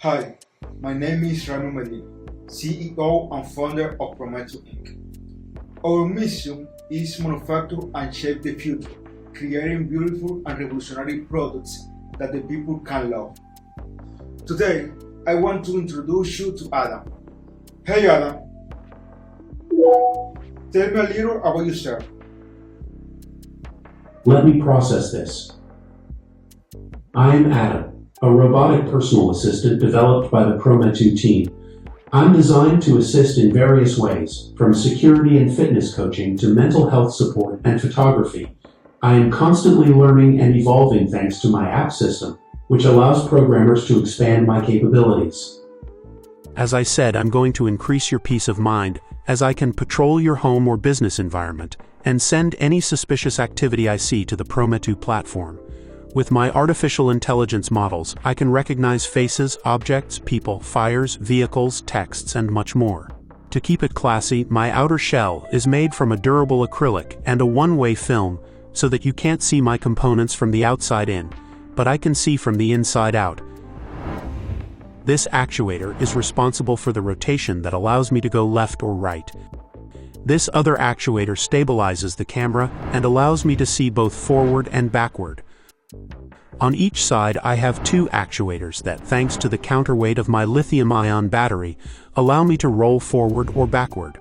Hi, my name is Rami Medina, CEO and founder of Prometheus Inc. Our mission is manufacture and shape the future, creating beautiful and revolutionary products that the people can love. Today, I want to introduce you to Adam. Hey Adam, tell me a little about yourself. Let me process this. I am Adam, a robotic personal assistant developed by the Prometheus team. I'm designed to assist in various ways, from security and fitness coaching to mental health support and photography. I am constantly learning and evolving thanks to my app system, which allows programmers to expand my capabilities. As I said, I'm going to increase your peace of mind, as I can patrol your home or business environment and send any suspicious activity I see to the Prometheus platform. With my artificial intelligence models, I can recognize faces, objects, people, fires, vehicles, texts, and much more. To keep it classy, my outer shell is made from a durable acrylic and a one-way film, so that you can't see my components from the outside in, but I can see from the inside out. This actuator is responsible for the rotation that allows me to go left or right. This other actuator stabilizes the camera and allows me to see both forward and backward. On each side I have two actuators that, thanks to the counterweight of my lithium-ion battery, allow me to roll forward or backward.